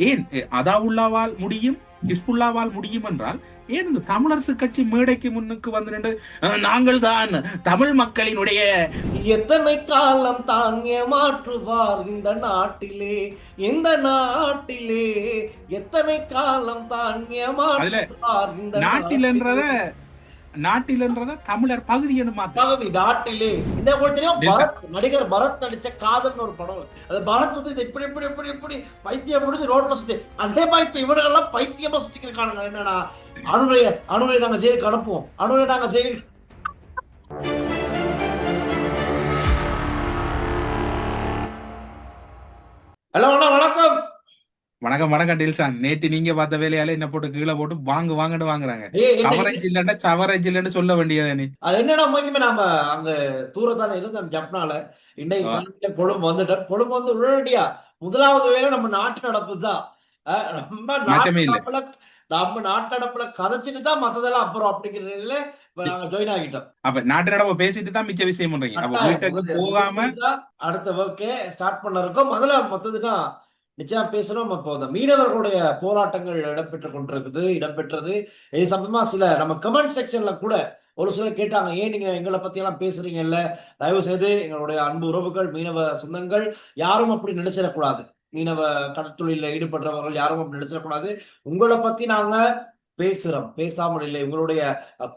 ஏன் அதாவுல்லாவால் முடியும், ஹிஸ்புல்லாவால் முடியும் என்றால் ஏன் இந்த தமிழரசு கட்சி மேடைக்கு முன்னுக்கு வந்து நின்று நாங்கள் தான் தமிழ் மக்களினுடைய எத்தனை காலம் தான் ஏமாற்றுவார் இந்த நாட்டிலே, இந்த நாட்டிலே எத்தனை காலம் தான் ஏமாற்றுவார் இந்த நாட்டில்ன்றத நாட்டில்ன்றத தமிழர் பகுதி என்று பகுதி நாட்டிலே. இந்த தெரியும் பரத், நடிகர் பரத் நடிச்ச காதல்னு ஒரு படம். அது பரத் வந்து இப்படி இப்படி இப்படி இப்படி பைத்தியம் முடிச்சு ரோட்ல சுத்தி, அதே மாதிரி இப்ப இவர்களெல்லாம் பைத்தியமா சுத்திக்கிட்டு இருக்கானுங்க. என்னன்னா அனுரை நாங்க ஜெயிலுக்கு அனுப்புவோம், அனுரை நாங்க ஜெயிலுக்கு. ஹலோ வணக்கம். வணக்கம் வணக்கம் டில்சான். நேற்று நீங்க பார்த்த வேலையால என்ன போட்டு கீழே போட்டு வாங்குன்னு வாங்குறாங்க. கவரேஜ் இல்லன்னா சவரேஜ் இல்லன்னு சொல்ல வேண்டியது. அது என்னன்னா முக்கியமே நாம அங்க தூரத்தான இருந்தோம் ஜப்னால. இன்னைக்கு கொழும்பு வந்துட்டோம். கொழும்பு வந்து உடனடியா முதலாவது வேலை நம்ம நாட்டு நடப்பு தான். நம்ம நாட்டு நடப்புல கதைச்சிட்டு தான் மத்ததெல்லாம் அப்புறம் அப்படிங்கிறதுல ஜாயின் ஆகிட்டோம். அப்ப நாட்டு நடப்பு பேசிட்டு தான் மிச்ச விஷயம் பண்றீங்க. அப்ப வீட்டுக்கு போகாம அடுத்த ஒர்க்கே ஸ்டார்ட் பண்ண இருக்கோம். முதல்ல மத்ததுன்னா நிச்சயம் பேசணும். இப்போ இந்த மீனவர்களுடைய போராட்டங்கள் இடம்பெற்றது. இது சம்பந்தமா சில நம்ம கமெண்ட் செக்ஷன்ல கூட ஒரு சிலர் கேட்டாங்க, ஏன் நீங்க எங்களை பத்தி எல்லாம் பேசுறீங்கல்ல, தயவு செய்து எங்களுடைய அன்பு உறவுகள் மீனவ சொந்தங்கள் யாரும் அப்படி நினைச்சிடக்கூடாது. மீனவ கடற்தொழில ஈடுபடுறவர்கள் யாரும் அப்படி நினைச்சிடக்கூடாது. உங்களை பத்தி நாங்க பேசுறோம், பேசாமல் இல்லை. உங்களுடைய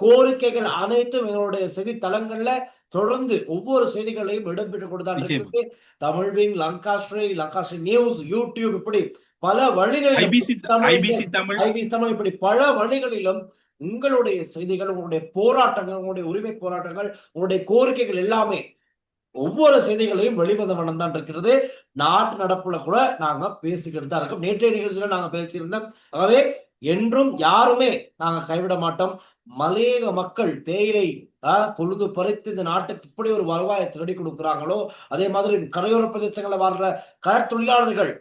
கோரிக்கைகள் அனைத்தும் எங்களுடைய செய்தித்தளங்கள்ல தொடர்ந்து ஒவ்வொரு செய்திகளையும் இடம்பெற்றுக் கொடுத்தாங்க. தமிழ்வின் லங்காஸ்ரீ நியூஸ், யூடியூப், இப்படி பல வழிகளில், ஐபிசி தமிழ் இப்படி பல வழிகளிலும் உங்களுடைய செய்திகள், உங்களுடைய போராட்டங்கள், உங்களுடைய உரிமை போராட்டங்கள், உங்களுடைய கோரிக்கைகள் எல்லாமே ஒவ்வொரு செய்திகளையும் வெளிவந்த வண்ணம் தான் இருக்கிறது. நாட்டு நடப்புல கூட நாங்க பேசிக்கிட்டு தான் இருக்கோம். நேற்றைய நிகழ்ச்சியில நாங்க பேசியிருந்தோம். ஆகவே என்றும் யாருமே நாங்க கைவிட மாட்டோம். மலையக மக்கள் தேயிலை பொழுது பறித்து இந்த நாட்டுக்கு இப்படி ஒரு வருவாயை திருடி கொடுக்குறாங்களோ, அதே மாதிரி கரையோர பிரதேசங்களில் வாழ்ற கடற்தொழிலாளர்கள்,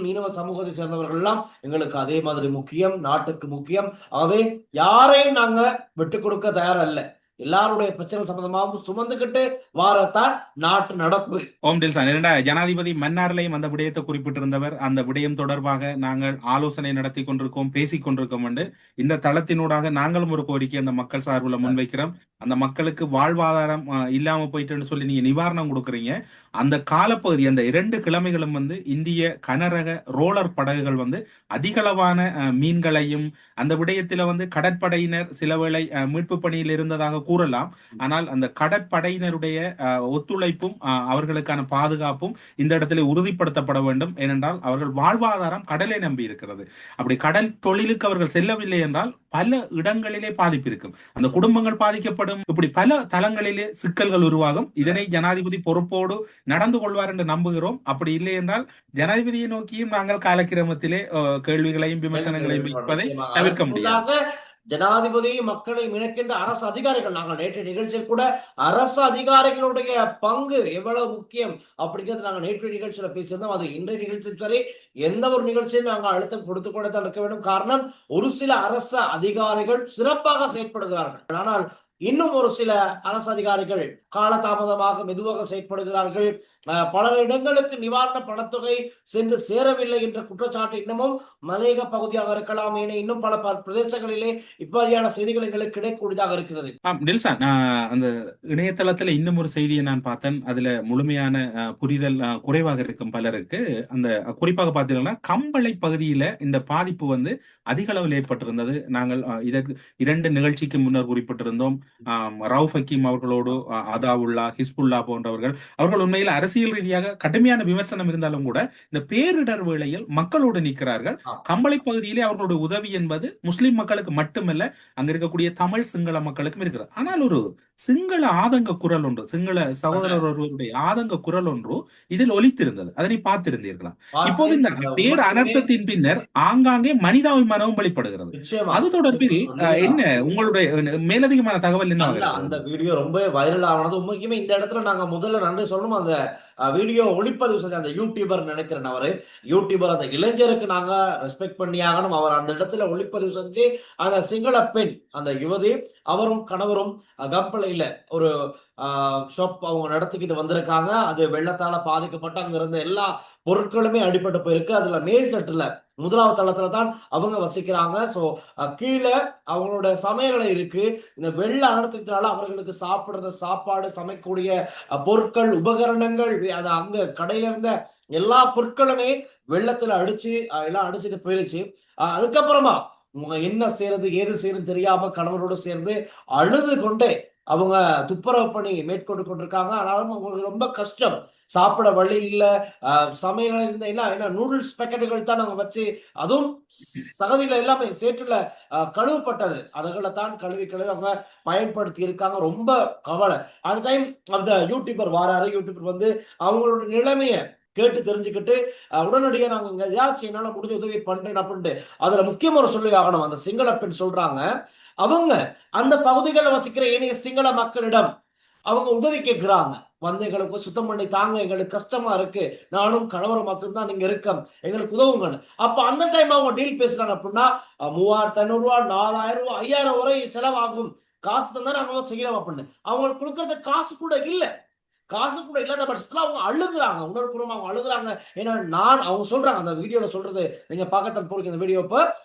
மீனவ சமூகத்தை சேர்ந்தவர்கள் எல்லாம் எங்களுக்கு அதே மாதிரி முக்கியம், நாட்டுக்கு முக்கியம். ஆகவே யாரையும் நாங்க விட்டு கொடுக்க தயாரல்ல. எல்லாருடைய பிரச்சனை சம்பந்தமாகவும் சுமந்துகிட்டு வாரத்தான் நாட்டு நடப்பு. ஓம் டில்சான், ஜனாதிபதி மன்னார்லையும் அந்த விடயத்தை குறிப்பிட்டிருந்தவர். அந்த விடயம் தொடர்பாக நாங்கள் ஆலோசனை நடத்தி கொண்டிருக்கோம், பேசிக் கொண்டிருக்கோம் என்று இந்த தளத்தினூடாக நாங்களும் ஒரு கோரிக்கை அந்த மக்கள் சார்பில் முன்வைக்கிறோம். அந்த மக்களுக்கு வாழ்வாதாரம் இல்லாம போயிட்டுன்னு சொல்லி நீங்க நிவாரணம் கொடுக்குறீங்க. அந்த காலப்பகுதி, அந்த 2 கிழமைகளும் வந்து இந்திய கனரக ரோலர் படகுகள் வந்து அதிகளவான மீன்களையும், அந்த விடயத்துல வந்து கடற்படையினர் சிலவேளை மீட்பு பணியில் இருந்ததாக கூறலாம். ஆனால் அந்த கடற்படையினருடைய ஒத்துழைப்பும் அவர்களுக்கான பாதுகாப்பும் இந்த இடத்துல உறுதிப்படுத்தப்பட வேண்டும். ஏனென்றால் அவர்கள் வாழ்வாதாரம் கடலை நம்பி இருக்கிறது. அப்படி கடல் தொழிலுக்கு அவர்கள் செல்லவில்லை என்றால் பல இடங்களிலே பாதிப்பு இருக்கும், அந்த குடும்பங்கள் பாதிக்கப்படும். இப்படி பல தளங்களிலே சிக்கல்கள் உருவாகும். இதனை ஜனாதிபதி பொறுப்போடு நடந்து கொள்வார் என்று நம்புகிறோம். அப்படி இல்லை என்றால் ஜனாதிபதியை நோக்கியும் நாங்கள் காலக்கிரமத்திலே கேள்விகளையும் விமர்சனங்களையும் வைப்பதை தவிர்க்க முடியாது. ஜனாதிபதி மக்களை இணைக்கின்ற அரசு அதிகாரிகள், நாங்கள் நேற்று நிகழ்ச்சியில் கூட அரசு அதிகாரிகளுடைய பங்கு எவ்வளவு முக்கியம் அப்படிங்கிறது நாங்கள் நேற்று நிகழ்ச்சியில பேசியிருந்தோம். அது இன்றைய நிகழ்ச்சியும் சரி, எந்த ஒரு நிகழ்ச்சியும் நாங்கள் அழுத்தம் கொடுத்து கொண்டுதான் இருக்க வேண்டும். காரணம், ஒரு சில அரசு அதிகாரிகள் சிறப்பாக செயற்படுகிறார்கள், ஆனால் இன்னும் ஒரு சில அரசு அதிகாரிகள் காலதாமதமாக மெதுவாக செயற்படுகிறார்கள். பல இடங்களுக்கு நிவாரண பணத்தொகை சென்று சேரவில்லை என்ற குற்றச்சாட்டு இன்னமும் மலையக பகுதியாக இருக்கலாம். என இன்னும் பல பிரதேசங்களிலே இவ்வாறியான செய்திகள் எங்களுக்கு கிடைக்கக்கூடியதாக இருக்கிறது. டில்சான், அந்த இணையதளத்துல இன்னும் ஒரு செய்தியை நான் பார்த்தேன். அதுல முழுமையான புரிதல் குறைவாக இருக்கும் பலருக்கு. அந்த குறிப்பாக பார்த்தீங்கன்னா கம்பளை பகுதியில இந்த பாதிப்பு வந்து அதிக அளவில் ஏற்பட்டிருந்தது. நாங்கள் இதற்கு 2 நிகழ்ச்சிக்கு முன்னர் குறிப்பிட்டிருந்தோம். ரவுஃப் ஹக்கீம் அவர்களோடு அதாவுல்லா, ஹிஸ்புல்லா போன்றவர்கள், அவர்கள் உண்மையில் அரசியல் ரீதியாக கடுமையான விமர்சனம் இருந்தாலும் கூட இந்த பேரிடர் வேளையில் மக்களோடு நிற்கிறார்கள். கம்பளை பகுதியிலே அவர்களுடைய உதவி என்பது முஸ்லிம் மக்களுக்கு மட்டுமல்ல, அங்க இருக்கக்கூடிய தமிழ் சிங்கள மக்களுக்கும் இருக்கிறது. ஆனால் ஒரு சிங்கள ஆதங்க குரல் ஒன்று, சிங்கள சகோதரர் ஒருவருடைய ஆதங்க குரல் ஒன்று இதில் ஒலித்திருந்தது. அதனை பார்த்திருந்தீர்களா? இப்போது இந்த பேர் அனர்த்தத்தின் பின்னர் ஆங்காங்கே மனிதாபிமானமும் வெளிப்படுகிறது. அது தொடர்பில் என்ன உங்களுடைய மேலதிகமான தகவல்? அந்த வீடியோ ரொம்ப வைரல் ஆனது முக்கியமே இந்த இடத்துல நாங்க முதல்ல நன்றி சொல்லணும். அந்த வீடியோ ஒளிப்பதிவு செஞ்ச அந்த யூடியூபர் நினைக்கிறேன், அவரு யூடியூபர், அந்த இளைஞருக்கு நாங்க ரெஸ்பெக்ட் பண்ணி ஆகணும். அவர் அந்த இடத்துல ஒளிப்பதிவு செஞ்சு அந்த சிங்கள பெண், அந்த யுவதி, அவரும் கணவரும் கம்பளையில ஒரு ஷாப் அவங்க நடத்திக்கிட்டு வந்திருக்காங்க. அது வெள்ளத்தால பாதிக்கப்பட்டு அங்க இருந்த எல்லா பொருட்களுமே அடிபட்டு போயிருக்கு. அதுல மேல் தட்டுல முதலாவது தளத்துல தான் அவங்க வசிக்கிறாங்க. சோ கீழே அவங்களோட சமையலறை இருக்கு. இந்த வெள்ள அனர்த்தத்தினால அவர்களுக்கு சாப்பிடுற சாப்பாடு, சமைக்கக்கூடிய பொருட்கள், உபகரணங்கள், அது அங்க கடையில இருந்த எல்லா பொருட்களுமே வெள்ளத்துல அடிச்சு எல்லாம் அடிச்சுட்டு போயிருச்சு. அதுக்கப்புறமா என்ன செய்யறது ஏது செய்யறது தெரியாம கணவரோடு சேர்ந்து அழுது கொண்டே அவங்க துப்புரவு பணி மேற்கொண்டு கொண்டிருக்காங்க. ஆனாலும் அவங்களுக்கு ரொம்ப கஷ்டம். சாப்பிட வழி இல்ல. சமையல் இருந்த என்ன நூடுல்ஸ் பேக்கெட்டுகள் தான் நாங்க வச்சு, அதுவும் சகதியில எல்லாமே சேற்றுல கழுவப்பட்டது. அதுகளை தான் கழுவி அவங்க பயன்படுத்தி இருக்காங்க. ரொம்ப கவலை. அந்த டைம் அந்த யூடியூபர் வாராரு. யூடியூபர் வந்து அவங்களோட நிலைமைய கேட்டு தெரிஞ்சுக்கிட்டு உடனடியாக நாங்க இங்க ஏதாச்சும் என்னால முடிஞ்ச உதவி பண்றேன் அப்படின்ட்டு. அதுல முக்கியமா ஒரு சொல்லி ஆகணும். அந்த சிங்கள பெண் சொல்றாங்க, அவங்க அந்த பகுதிகளில் வசிக்கிற ஏனைய சிங்கள மக்களிடம் அவங்க உதவி கேட்கிறாங்க. வந்து எங்களுக்கு சுத்தம் பண்ணி தாங்க, எங்களுக்கு கஷ்டமா இருக்கு, நானும் கணவரும் மட்டும்தான் நீங்க இருக்கோம், எங்களுக்கு உதவுங்கன்னு. அப்ப அந்த டைம் அவங்க டீல் பேசுறாங்க அப்படின்னா 3500 4000 5000 வரை செலவாகும், காசு தந்தா நாங்க செய்யறோம் அப்படின்னு. அவங்களுக்கு கொடுக்கறது காசு கூட இல்ல. காசு கூட இல்லாத பட்சத்துல அவங்க அழுகுறாங்க. உணர்வுபூர்வமா அவங்க அழுகுறாங்க. ஏன்னா அவங்க சொல்றாங்க, அந்த வீடியோல சொல்றது நீங்க பார்க்கத்தான் போறீங்க இந்த வீடியோ.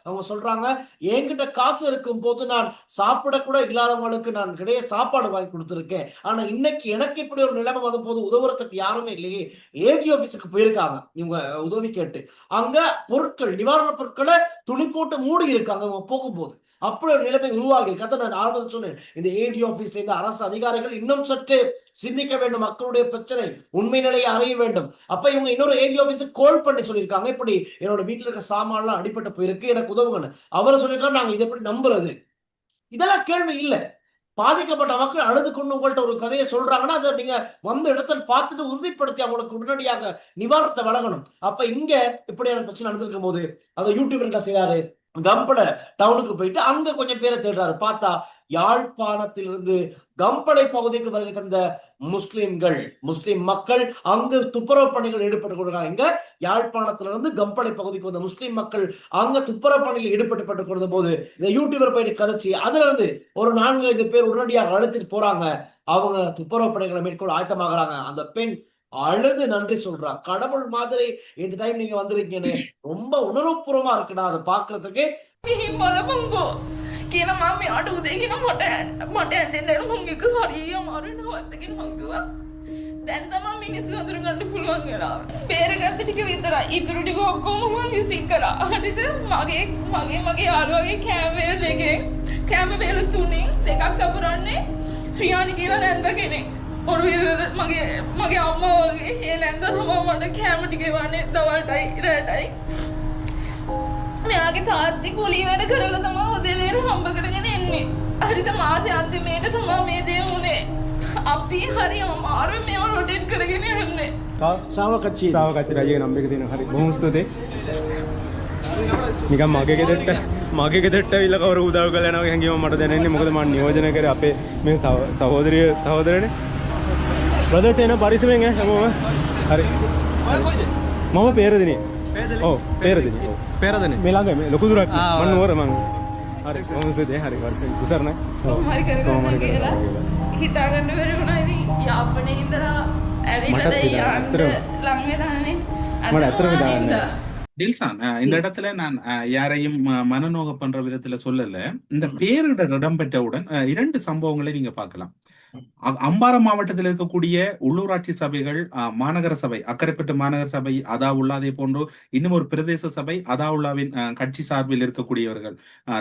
அவங்க சொல்றாங்க, என்கிட்ட காசு இருக்கும் போது நான் சாப்பிட கூட இல்லாதவங்களுக்கு நான் கிடையே சாப்பாடு வாங்கி கொடுத்துருக்கேன். ஆனா இன்னைக்கு எனக்கு இப்படி ஒரு நிலைமை வந்த போது உதவுறதுக்கு யாருமே இல்லையே. ஏஜி ஆபீஸுக்கு போயிருக்காங்க இவங்க உதவி கேட்டு. அங்க பொருட்கள், நிவாரண பொருட்களை துணி போட்டு மூடி இருக்காங்க அவங்க போகும்போது. அப்படி ஒரு நிலைமை உருவாகி கதை நான் ஆரம்பத்தில் சொன்னேன். இந்த ஏஜி ஆபீஸ், இந்த அரசு அதிகாரிகள் இன்னும் சற்று சிந்திக்க வேண்டும். மக்களுடைய பிரச்சனை உண்மை நிலையை அறிய வேண்டும். அப்ப இவங்க இன்னொரு ஏஜி ஆபீஸுக்கு கால் பண்ணி சொல்லியிருக்காங்க, இப்படி என்னோட வீட்டுல இருக்க சாமான் எல்லாம் அடிபட்டு போயிருக்கு, எனக்கு உதவுங்கன்னு. அவரை சொல்லியிருக்காரு, நாங்க இதை எப்படி நம்புறது? இதெல்லாம் கேள்வி இல்ல. பாதிக்கப்பட்ட மக்கள் அழுது கொண்டு உங்கள்ட்ட ஒரு கதையை சொல்றாங்கன்னா அதை நீங்க வந்த இடத்துல பார்த்துட்டு உறுதிப்படுத்தி அவங்களுக்கு உடனடியாக நிவாரணத்தை வழங்கணும். அப்ப இங்க இப்படியான பிரச்சனை நடந்திருக்கும் போது அதை யூடியூபர் என்ன செய்யறாரு, கம்பள டவுனுக்கு போயிட்டு அங்க கொஞ்சம் பேரை தேடுறாரு. பார்த்தா யாழ்ப்பாணத்திலிருந்து கம்பளை பகுதிக்கு வருகை தந்த முஸ்லிம் மக்கள் அங்கு துப்புரவு பணிகள் ஈடுபட்டு கொண்டிருக்காங்க. இங்க யாழ்ப்பாணத்திலிருந்து கம்பளை பகுதிக்கு வந்த முஸ்லிம் மக்கள் அங்க துப்புரவு பணியில் ஈடுபட்டு கொண்ட போது இந்த யூடியூபர் போயிட்டு கதைச்சு அதுல இருந்து ஒரு 4-5 பேர் உடனடியாக அழைத்துட்டு போறாங்க. அவங்க துப்புரவு பணிகளை மேற்கொள்ள ஆயத்தமாகறாங்க. அந்த பெண் அழுது நன்றி சொல்றா. கடவுள் மாதிரி இந்த டைம் நீங்க வந்திருக்கீங்கன்னு ரொம்ப உணர்வுபூர்வமா இருக்குடா அதை பாக்குறதுக்கு. කියලා මම මෙයාට උදේ කියන මට ඇඬෙන්න මංගේක හරිය අමාරුයි නවත්තගෙන මංගුවා. දැන් තමයි මිනිස්සු අඳුර ගන්න පුළුවන් වෙලා. බේරගත්ත ටික විතරයි. ඉතුරු ටික ඔක්කොම මම විසික් කරා. හරිද? මගේ යාළුවාගේ කැමරේල් එකෙන් කැමරේල් 3න් 2ක් සපුරන්නේ ශ්‍රියානි කියලා නැන්ද කෙනෙක්. ඔරුවේ මගේ අම්මා වගේ ඒ නැන්ද තමයි මට කැම ටික වන්නේ දවල්ටයි රැටයි. මෙයාගේ තාත්ති කුලී වැඩ කරලා තමයි උදේවැය හම්බ කරගෙන එන්නේ. හරිද? මාසේ අන්තිමේට තමයි මේ දේ වුනේ. අපි හරි අමාරුයි මේව රොටේට් කරගෙන යන්නේ. සාවකච්චි රජයේ නම් එක තියෙනවා. හරි බොහොම ස්තුතියි. නිකන් මගේ ගෙදරට විල කවුරු උදව් කරලා යනවා කියන හැඟීම මට දැනෙන්නේ. මොකද මම නියෝජනය කරේ අපේ මේ සහෝදරනේ බ්‍රදර්ස් එන පරිස්සමෙන් හැමෝම. හරි මම පෙරදිනේ. ඔව් පෙරදිනේ. ඔව් පෙරදිනේ. මේ ළඟ මේ ලොකු දුරක් මම නෝර මම. හරි බොහොම ස්තුතියි. හරි වර්ෂෙන් කුසරණයි. කොහොමයි කරගන්න කියලා හිතා ගන්න බැරි වුණා. ඉතින් යාපනයේ ඉඳලා ඇවිල්ලා දැන් යන්න ලං වෙලානේ. මට ඇත්තටම දාන්න டில்சான் இந்த இடத்துல நான் யாரையும் மனநோக பண்ற விதத்துல சொல்லல. இந்த பேரிடர் இடம்பெற்றவுடன் 2 சம்பவங்களை நீங்க பார்க்கலாம். அம்பாறை மாவட்டத்தில் இருக்கக்கூடிய உள்ளூராட்சி சபைகள், மாநகர சபை, அக்கரைப்பட்டு மாநகர சபை அதாவுல்லா, அதே போன்று இன்னும் ஒரு பிரதேச சபை அதாவுல்லாவின் கட்சி சார்பில் இருக்கக்கூடியவர்கள்,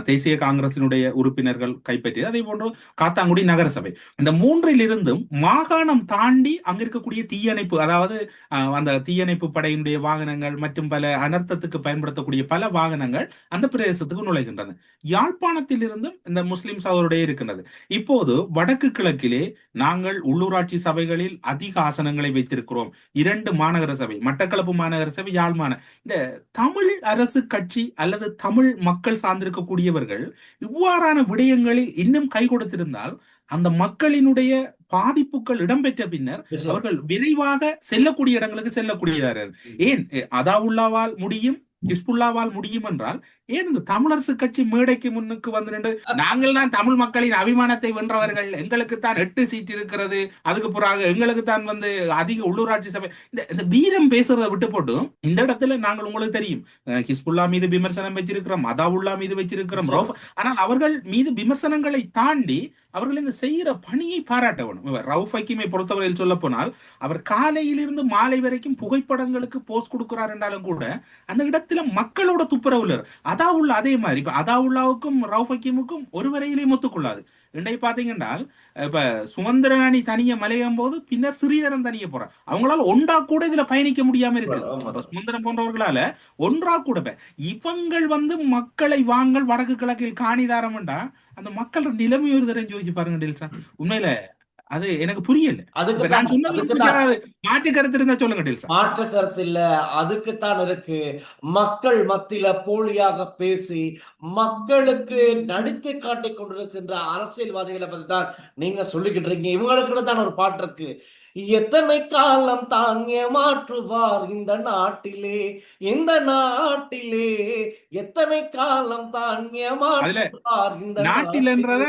தேசிய காங்கிரசினுடைய உறுப்பினர்கள் கைப்பற்றியது, அதே போன்று காத்தாங்குடி நகர சபை, இந்த 3லிருந்தும் மாகாணம் தாண்டி அங்க இருக்கக்கூடிய தீயணைப்பு, அதாவது அந்த தீயணைப்பு படையினுடைய வாகனங்கள் மற்றும் பல அனர்த்தத்துக்கு பயன்படுத்தக்கூடிய பல வாகனங்கள் அந்த பிரதேசத்துக்கு நுழைகின்றன. யாழ்ப்பாணத்தில் இருந்தும் இந்த முஸ்லிம் சகோதரருடைய இருக்கின்றது. இப்போது வடக்கு கிழக்கிலே நாங்கள் உள்ளூராட்சி சபைகளில் அதிக ஆசனங்களை வைத்திருக்கிறோம். 2 மாநகர சபை, மட்டக்களப்பு மாநகர சபை, யாழ்மான. இந்த தமிழ் அரசு கட்சி அல்லது தமிழ் மக்கள் சார்ந்திருக்கக்கூடியவர்கள் இவ்வாறான விடயங்களில் இன்னும் கை கொடுத்திருந்தால் அந்த மக்களினுடைய பாதிப்புகள் இடம்பெற்ற பின்னர் அவர்கள் விரைவாக செல்லக்கூடிய இடங்களுக்கு செல்லக்கூடியதார்கள். ஏன் அதாவுல்லாவால் முடியும், ஹிஸ்புல்லாவால் முடியும் என்றால் ஏன் இந்த தமிழரசு கட்சி மேடைக்கு முன்னுக்கு வந்து நின்று நாங்கள் தான் தமிழ் மக்களின் அபிமானத்தை வென்றவர்கள், எங்களுக்கு தான் 8 சீட் இருக்கிறது, அதுக்கு பிறகு எங்களுக்கு தான் வந்து அதிக உள்ளூராட்சி சபை, இந்த வீரம் பேசுறதை விட்டு போட்டு இந்த இடத்துல நாங்கள் உங்களுக்கு தெரியும் ஹிஸ்புல்லா மீது விமர்சனம் வச்சிருக்கிறோம், அதாவுல்லா மீது வச்சிருக்கிறோம், ஆனால் அவர்கள் மீது விமர்சனங்களை தாண்டி அவர்கள் இந்த செய்யற பணியை பாராட்ட வேணும். ரவுஃப் ஹக்கீமை பொறுத்தவரையில் சொல்ல போனால் அவர் காலையிலிருந்து மாலை வரைக்கும் புகைப்படங்களுக்கு போஸ்ட் கொடுக்கிறார் என்றாலும் கூட அந்த இடத்துல மக்களோட துப்புரவுல அதாவுல்லா அதே மாதிரி இப்ப அதாவுல்லாவுக்கும் ரவுஃப் ஹக்கீமுக்கும் ஒரு வரையிலையும் ஒத்துக்கொள்ளாது. இன்னைக்கு பாத்தீங்கன்னா இப்ப சுமந்திரன் அணி தனிய மலையும் போது பின்னர் ஸ்ரீதரன் தனிய போறார், அவங்களால ஒன்றா கூட இதுல பயணிக்க முடியாம இருக்கு. சுமந்திரன் போன்றவர்களால ஒன்றா கூட இவங்கள் வந்து மக்களை வாங்கல் வடக்கு கிழக்கில் காணிதாரம்டா அந்த மக்களோட நிலைமை ஒரு தரம் யோசிச்சு பாருங்க டெல்சா. உண்மையில அது எனக்கு புரியல. நான் சொன்னது மாற்று கருத்து இருந்தா சொல்லுங்க டெல்சா. மாற்று கருத்து இல்ல, அதுக்குத்தான் இருக்கு. மக்கள் மத்தியில போலியாக பேசி மக்களுக்கு நடித்து காட்டிக் கொண்டிருக்கின்ற அரசியல்வாதிகளை பத்தி தான் நீங்க சொல்லிக்கிட்டு இருக்கீங்க. இவங்களுக்கு தான் ஒரு பாட்டு இருக்கு, எத்தனை காலம் தான் ஏமாற்றுவார் இந்த நாட்டிலே, இந்த நாட்டிலே எத்தனை காலம் தான் ஏமாற்றுவார் இந்த நாட்டில்ன்றத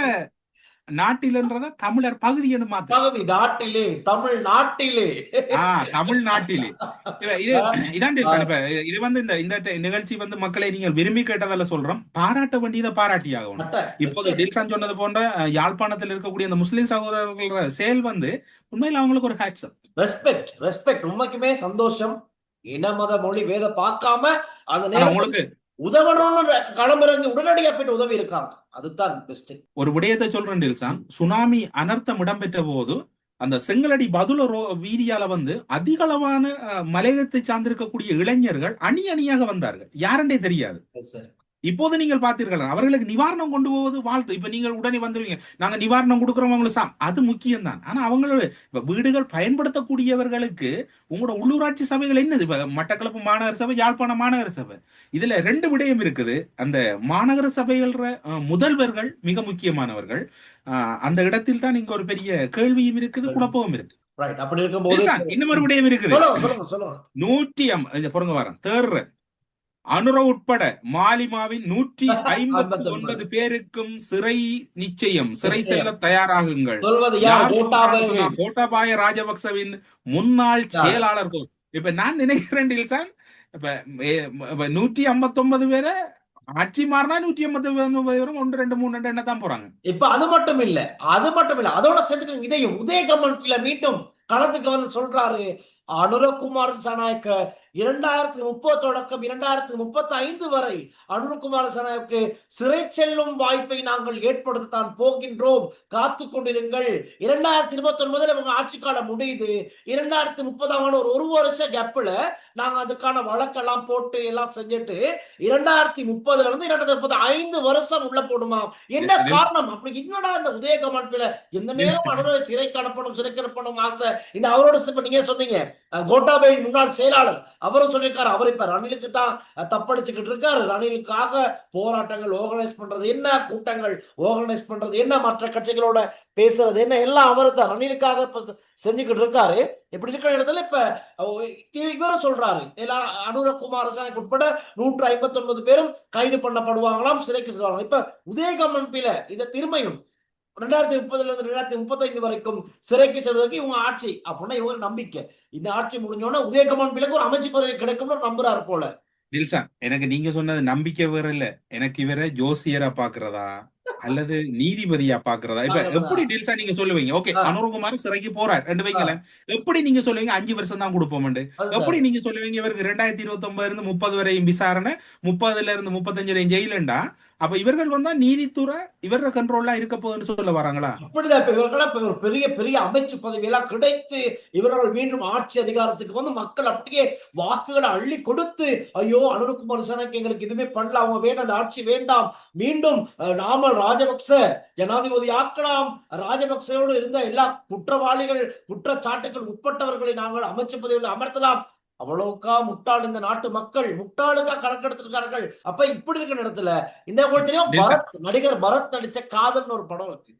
நாட்டில்ன்றத தமிழர் பகுதி என்று மாத்த பகுதி நாட்டிலே, தமிழ் நாட்டிலே, தமிழ்நாட்டிலே இதான் இப்ப இது வந்து இந்த நிகழ்ச்சி வந்து மக்களை நீங்கள் விரும்பி கேட்டதால சொல்றோம், பாராட்ட வேண்டியதை பாராட்டி ஆகணும். இப்போது டில்சான் சொன்னது போன்ற யாழ்ப்பாணத்தில் இருக்கக்கூடிய அந்த முஸ்லிம் சகோதரர்கள் செயல் வந்து உண்மையில் அவங்களுக்கு ஒரு ஹேட்ஸ் அப், ரெஸ்பெக்ட் உண்மைக்குமே சந்தோஷம். இன மத மொழி வேத பார்க்காம அந்த நேரம் உங்களுக்கு உதவணும்னு களமிறங்கி உடனடியா போயிட்டு உதவி இருக்காங்க. அதுதான் பெஸ்ட். ஒரு விடயத்தை சொல்றேன் டில்சான், சுனாமி அனர்த்தம் இடம்பெற்ற போது அந்த செங்கலடி பதுல வீதியால வந்து அதிகளவான மலையகத்தை சார்ந்திருக்கக்கூடிய இளைஞர்கள் அணி அணியாக வந்தார்கள், யாருன்றே தெரியாது. இப்போது நீங்கள் பார்த்தீர்கள் அவர்களுக்கு நிவாரணம் கொண்டு போவது வாழ்த்து. இப்ப நீங்கள் உடனே வந்துருவீங்க, நாங்க நிவாரணம் கொடுக்குறோம் அவங்களுக்கு அது முக்கியம் தான். ஆனா அவங்களோட வீடுகள் பயன்படுத்தக்கூடியவர்களுக்கு உங்களோட உள்ளூராட்சி சபைகள் என்னது, இப்ப மட்டக்களப்பு மாநகர சபை, யாழ்ப்பாணம் மாநகர சபை, இதுல 2 விடயம் இருக்குது. அந்த மாநகர சபைகள் முதல்வர்கள் மிக முக்கியமானவர்கள். அந்த இடத்தில் தான் இங்க ஒரு பெரிய கேள்வியும் இருக்குது, குழப்பமும் இருக்கு. அப்படி இருக்கும்போது இன்னொரு விடயம் இருக்குது. 150 பொறுங்க வாரம் தேர்ற அனுர உட்பட மாலிமாவின் 159 பேருக்கும் சிறை நிச்சயம், சிறை செல்ல தயாராகுங்கள். கோட்டாபாய ராஜபக்சவின் முன்னாள் செயலாளர். இப்ப நான் நினைக்கிறேன் இப்ப 159 பேரை ஆட்சி மாறினா 159 பேரும் 1 2 3 என்ன தான் போறாங்க. இப்ப அது மட்டும் இல்ல அதோட சேர்த்து இதையும் உதயகமன்ல மீண்டும் களத்துக்கு வந்து சொல்றாரு அனுரகுமார் சனாயக்க 2030 தொடக்கம் 2035 வரை அனுரகுமார் சனாயக்கு சிறை செல்லும் வாய்ப்பை நாங்கள் ஏற்படுத்தத்தான் போகின்றோம், காத்து கொண்டிருங்கள். 2029 இவங்க ஆட்சி காலம் முடியுது, 2030 ஒரு வருஷ கேப்ல நாங்க அதுக்கான வழக்கெல்லாம் போட்டு எல்லாம் செஞ்சுட்டு 2030 இருந்து 2035 வருஷம் உள்ள போடுமா? என்ன காரணம்? அப்படி என்னடா இந்த உதயகமன்ல எந்த நேரம் அனுர சிறை கடப்பணும் ஆசை இந்த அவரோட நீங்க சொன்னீங்க. கோட்டாபய முன்னாள் செயலாளர் அவரும் சொல்லியிருக்காரு, அவர் இப்ப ரணிலுக்கு தான் தப்படிச்சுக்கிட்டு இருக்காரு. ரணிலுக்காக போராட்டங்கள் ஆர்கனைஸ் பண்றது என்ன, கூட்டங்கள் ஆர்கனைஸ் பண்றது என்ன, மற்ற கட்சிகளோட பேசுறது என்ன, எல்லாம் அவரு தான் ரணிலுக்காக செஞ்சுக்கிட்டு இருக்காரு. இப்படி இருக்கிற இடத்துல இப்ப இவரும் சொல்றாரு அனுரகுமார் உட்பட 159 பேரும் கைது பண்ணப்படுவாங்களாம், சிறைக்கு செல்வாங்க. இப்ப உதயகமன்பில இதை திரும்பியும் 2030 இருந்து 2035 வரைக்கும் சிறைக்கு செல்வதற்கு இவங்க ஆட்சி அப்படின்னா இவங்க நம்பிக்கை. இந்த ஆட்சி முடிஞ்சோன்னா உதயகமன் பிள்ளைக்கு ஒரு அமைச்சு பதவி கிடைக்கும்னு நம்புறாரு போல. நில்சான், எனக்கு நீங்க சொன்னது நம்பிக்கை வேற இல்ல, எனக்கு இவரை ஜோசியரா பாக்குறதா அல்லது நீதிபதியா பாக்குறதா? இப்ப எப்படி டில்சா நீங்க சொல்லுவீங்க, ஓகே அனுரகுமார் சிறைக்கு போறார் ரெண்டு வைக்கல, எப்படி நீங்க சொல்லுவீங்க 5 வருஷம் தான் கொடுப்போம்? எப்படி நீங்க சொல்லுவீங்க இவருக்கு 2029 இருந்து 30 வரையும் விசாரணை, 30 இருந்து 35 வரையும் ஜெயிலண்டா? அப்ப இவர்கள் வந்தா நீதித்துறை இவர கண்ட்ரோல்லா இருக்க போகுதுன்னு சொல்ல வராங்களா? அப்படிதான். இப்ப இவர்களாம் ஒரு பெரிய பெரிய அமைச்சு பதவி எல்லாம் கிடைத்து இவர்கள் மீண்டும் ஆட்சி அதிகாரத்துக்கு வந்து மக்கள் அப்படியே வாக்குகளை அள்ளி கொடுத்து ஐயோ அனுரகுமார் சனாயக்க எங்களுக்கு எதுவுமே பண்ணல, அவங்க வேண்டாம், அந்த ஆட்சி வேண்டாம், மீண்டும் நாம ராஜபக்ச ஜனாதிபதி ஆக்கலாம், ராஜபக்சோடு இருந்த எல்லா குற்றவாளிகள் குற்றச்சாட்டுகள் உட்பட்டவர்களை நாங்கள் அமைச்சு பதவியில் அமர்த்தலாம். அவ்வளவுக்கா முட்டாள் இந்த நாட்டு மக்கள், முட்டாளுக்கா கணக்கெடுத்திருக்கார்கள். அப்ப இப்படி இருக்கிற இடத்துல இந்த தெரியும் நடிகர் பரத் நடிச்ச காதல்னு ஒரு படம் இருக்கு.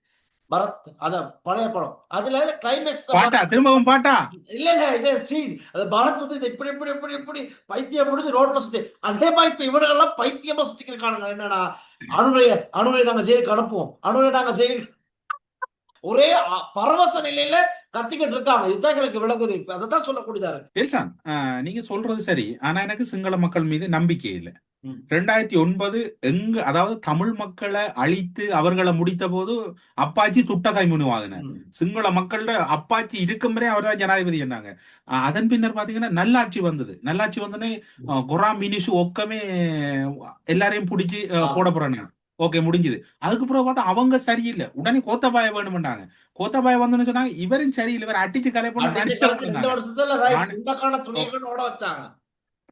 பரத் அத பழைய படம் அதுல கிளைமேக்ஸ் பாட்டா திரும்பவும் பாட்டா இல்ல இது சீன் அது பரத் வந்து இது இப்படி இப்படி இப்படி இப்படி பைத்தியம் முடிச்சு ரோட்ல சுத்தி அதே மாதிரி இப்ப இவர்கள் எல்லாம் பைத்தியமா சுத்திக்கிட்டு இருக்கானுங்க. என்னன்னா அணுரை நாங்க ஜெயிலுக்கு அனுப்புவோம், அணுரை நாங்க ஜெயிலுக்கு ஒரே பரவச நிலையில கத்திக்கிட்டு இருக்காங்க. இதுதான் எங்களுக்கு விளங்குது. இப்ப அதைத்தான் சொல்லக்கூடியதா இருக்கு. டெல்சான் நீங்க சொல்றது சரி, ஆனா எனக்கு சிங்கள மக்கள் மீது நம்பிக்கை இல்லை. 2009 அதாவது தமிழ் மக்களை அழித்து அவர்களை முடித்த போது அப்பாச்சி துட்டகாய் முனுவாங்கினார். சிங்கள மக்களோட அப்பாச்சி இருக்கும் வரை அவர் தான் ஜனாதிபதி என்னாங்க. அதன் பின்னர் பாத்தீங்கன்னா நல்லாட்சி வந்தது. நல்லாட்சி வந்தோடனே குராம் மினிஷு ஒக்கமே எல்லாரையும் பிடிச்சி போட போறாங்க. ஓகே, முடிஞ்சது. அதுக்கப்புறம் பார்த்தா அவங்க சரியில்லை, உடனே கோத்தபாய வேணும்னாங்க. கோத்தபாய வந்தோன்னு சொன்னாங்க இவரும் சரியில்லை, இவர் அடிச்சு கலை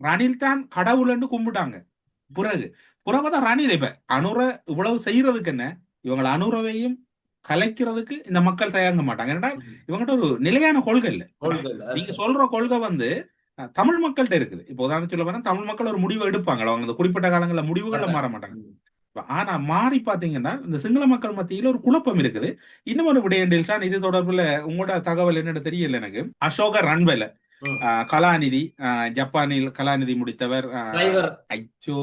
ரணில் தான் கடவுள்னு கும்பிட்டாங்க. பிறகு தான் ரணில் இப்ப அனுர இவ்வளவு செய்யறதுக்கு என்ன, இவங்களை அனுரவையும் கலைக்கிறதுக்கு இந்த மக்கள் தயங்க மாட்டாங்க. ஏன்னா இவங்ககிட்ட ஒரு நிலையான கொள்கை இல்ல. நீங்க சொல்ற கொள்கை வந்து தமிழ் மக்கள்கிட்ட இருக்குது. இப்போ உதாரணம் சொல்ல போனா தமிழ் மக்கள் ஒரு முடிவை எடுப்பாங்க, அவங்க குறிப்பிட்ட காலங்களில் முடிவுகள்ல மாற மாட்டாங்க. ஆனா மாறி பாத்தீங்கன்னா இந்த சிங்கள மக்கள் மத்தியில ஒரு குழப்பம் இருக்குது. இன்னும் ஒரு விடயம் இது தொடர்புல உங்களோட தகவல் என்னன்னு தெரியல எனக்கு. அசோக ரன்வெல கலாநிதி, ஜப்பானில் கலாநிதி முடித்தவர். ஐயோ,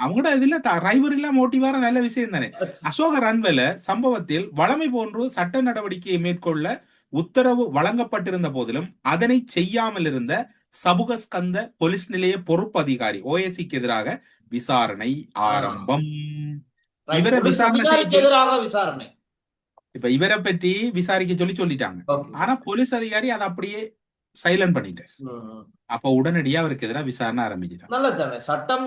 அவங்களோட இதுல டிரைவர் இல்ல மோட்டிவார நல்ல விஷயம் தானே. அசோக ரன்வெல சம்பவத்தில் வழமை போன்று சட்ட நடவடிக்கையை மேற்கொள்ள உத்தரவு வழங்கப்பட்டிருந்த போதிலும் அதனை செய்யாமல் இருந்த சபுகஸ்கந்த போலீஸ் நிலைய பொறுப்பு அதிகாரி ஓஎஸ்சிக்கு எதிராக விசாரணை ஆரம்பம். இவரை விசாரணை இப்ப இவரை பற்றி விசாரிக்க சொல்லிட்டாங்க. ஆனா போலீஸ் அதிகாரி அதை அப்படியே சைலண்ட் பண்ணிட்டார். அப்ப உடனடியா அவருக்கு எதிராக விசாரணை ஆரம்பிக்கிறார். நல்லதானே, சட்டம்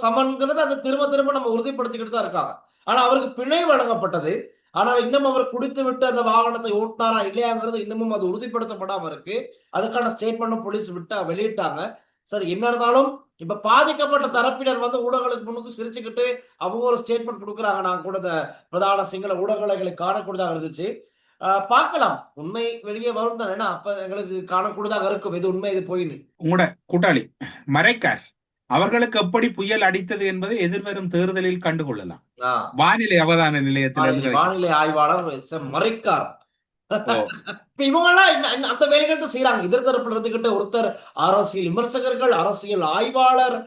சமன்கிறது அதை திரும்ப திரும்ப நம்ம உறுதிப்படுத்திக்கிட்டு தான் இருக்காங்க. ஆனா அவருக்கு பிணை வழங்கப்பட்டது. ஆனா இன்னும் அவர் குடித்து விட்டு அந்த வாகனத்தை ஓட்டினாரா இல்லையாங்கிறது இன்னமும் அது உறுதிப்படுத்தப்படாம இருக்கு. அதுக்கான ஸ்டேட்மெண்ட் போலீஸ் வெளியிட்டாங்க. சரி, என்ன இருந்தாலும் இப்ப பாதிக்கப்பட்ட தரப்பினர் வந்து ஊடகங்களுக்கு முன்னுக்கு சிரிச்சுக்கிட்டு அவங்க ஒரு ஸ்டேட்மெண்ட் கொடுக்குறாங்க. நான் கூட இந்த பிரதான சிங்கள ஊடகங்களை காணக்கூடியதாக இருந்துச்சு. பார்க்கலாம், உண்மை வெளியே வரும் தானே, அப்ப எங்களுக்கு காணக்கூடியதாக இருக்கும் இது உண்மை இது போயின்னு. உங்களோட கூட்டாளி மரைக்கார் அவர்களுக்கு எப்படி புயல் அடித்தது என்பதை எதிர்வரும் தேர்தலில் கண்டுகொள்ளலாம். வானிலை அவதான நிலையத்தில் வானிலை ஆய்வாளர் மரைக்கார் இப்ப இவங்க எல்லாம் அந்த வேலைகள் செய்யறாங்க. எதிர்த்தரப்புல இருந்துகிட்டு ஒருத்தர் அரசியல் விமர்சகர்கள், அரசியல் ஆய்வாளர்,